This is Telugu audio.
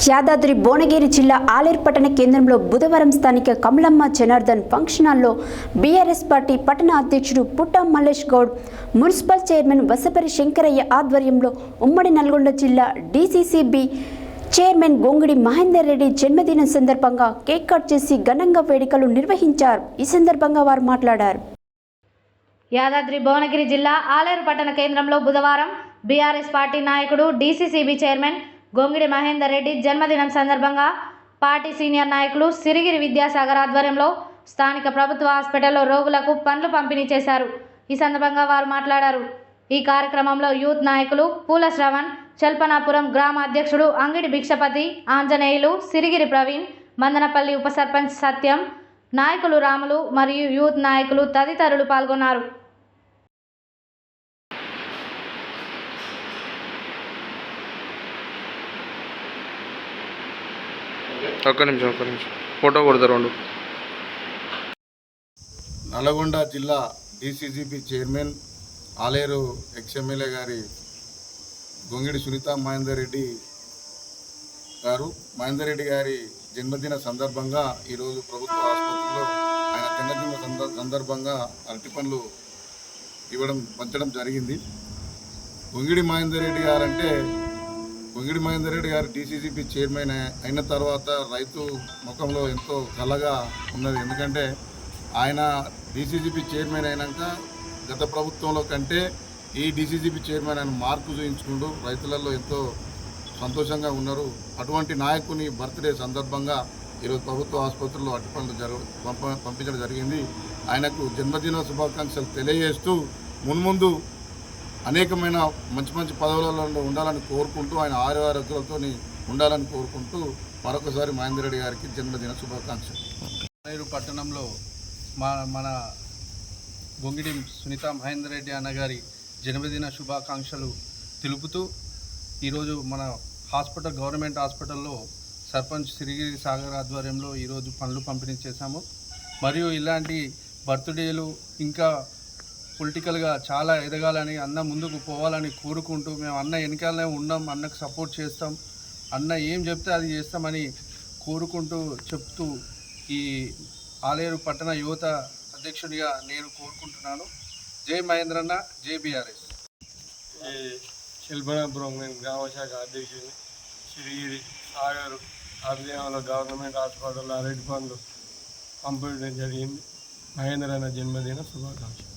యాదాద్రి భువనగిరి జిల్లా ఆలేరు పట్టణ కేంద్రంలో బుధవారం స్థానిక కమలమ్మ జనార్దన్ ఫంక్షన్ హాల్లో బీఆర్ఎస్ పార్టీ పట్టణ అధ్యక్షుడు పుట్ట మల్లేష్ గౌడ్, మున్సిపల్ చైర్మన్ వసపరి శంకరయ్య ఆధ్వర్యంలో ఉమ్మడి నల్గొండ జిల్లా డీసీసీబీ చైర్మన్ గొంగిడి మహేందర్ రెడ్డి జన్మదినం సందర్భంగా కేక్ కట్ చేసి ఘనంగా వేడుకలు నిర్వహించారు. ఈ సందర్భంగా వారు మాట్లాడారు. యాదాద్రి భువనగిరి జిల్లా ఆలేరు పట్టణ కేంద్రంలో బుధవారం బీఆర్ఎస్ పార్టీ నాయకుడు డీసీసీబీ చైర్మన్ గొంగిడి మహేందర్ రెడ్డి జన్మదినం సందర్భంగా పార్టీ సీనియర్ నాయకులు సిరిగిరి విద్యాసాగర్ ఆధ్వర్యంలో స్థానిక ప్రభుత్వ హాస్పిటల్లో రోగులకు పండ్లు పంపిణీ చేశారు. ఈ సందర్భంగా వారు మాట్లాడారు. ఈ కార్యక్రమంలో యూత్ నాయకులు పూల శ్రవణ్, చల్పనాపురం గ్రామ అధ్యక్షుడు అంగిడి భిక్షపతి, ఆంజనేయులు, సిరిగిరి ప్రవీణ్, మందనపల్లి ఉప సర్పంచ్ సత్యం, నాయకులు రాములు మరియు యూత్ నాయకులు తదితరులు పాల్గొన్నారు. ఒక్క నిమిషం ఫోటో కొడతారు. నల్గొండ జిల్లా డీసీసీబీ చైర్మన్ ఆలేరు ఎక్స్ఎమ్మెల్యే గారి గొంగిడి సునీత మహేందర్ రెడ్డి గారి జన్మదిన సందర్భంగా ఈరోజు ప్రభుత్వ ఆసుపత్రిలో ఆయన జన్మదిన సందర్భంగా అరటి పండ్లు పంచడం జరిగింది. గొంగిడి మహేందర్ రెడ్డి గారు డీసీసీబీ చైర్మన్ అయిన తర్వాత రైతు ముఖంలో ఎంతో కలగా ఉన్నది. ఎందుకంటే ఆయన డీసీసీబీ చైర్మన్ అయినాక గత ప్రభుత్వంలో కంటే ఈ డీసీసీబీ చైర్మన్ ఆయన మార్పు చూయించుకుంటూ రైతులలో ఎంతో సంతోషంగా ఉన్నారు. అటువంటి నాయకుని బర్త్డే సందర్భంగా ఈరోజు ప్రభుత్వ ఆసుపత్రిలో అరటిపండ్లు పంపించడం జరిగింది. ఆయనకు జన్మదిన శుభాకాంక్షలు తెలియజేస్తూ మున్ముందు అనేకమైన మంచి పదవులలో ఉండాలని కోరుకుంటూ ఆయన ఆరోగ్యాలతో ఉండాలని కోరుకుంటూ మరొకసారి మహేందర్ రెడ్డి గారికి జన్మదిన శుభాకాంక్షలు. ఆలేరు పట్టణంలో మన గొంగిడి సునీత మహేందర్ రెడ్డి అన్నగారి జన్మదిన శుభాకాంక్షలు తెలుపుతూ ఈరోజు మన గవర్నమెంట్ హాస్పిటల్లో సర్పంచ్ సిరిగిరి సాగర్ ఆధ్వర్యంలో ఈరోజు పండ్లు పంపిణీ చేశాము. మరియు ఇలాంటి బర్త్డేలు ఇంకా పొలిటికల్గా చాలా ఎదగాలని, అన్న ముందుకు పోవాలని కోరుకుంటూ మేము అన్న వెనకాలనే ఉన్నాం, అన్నకు సపోర్ట్ చేస్తాం, అన్న ఏం చెప్తే అది చేస్తామని కోరుకుంటూ చెప్తూ ఈ ఆలేరు పట్టణ యువత అధ్యక్షుడిగా నేను కోరుకుంటున్నాను. జై మహేంద్రన్న, జై బీఆర్ఎస్. చల్పనాపురం గ్రామశాఖ అధ్యక్షుడిని శ్రీగిరి సాగర్ ఆధ్వర్యంలో గవర్నమెంట్ హాస్పిటల్లో అరటి పండ్లు పంపించడం జరిగింది. మహేంద్రన్న జన్మదిన శుభాకాంక్షలు.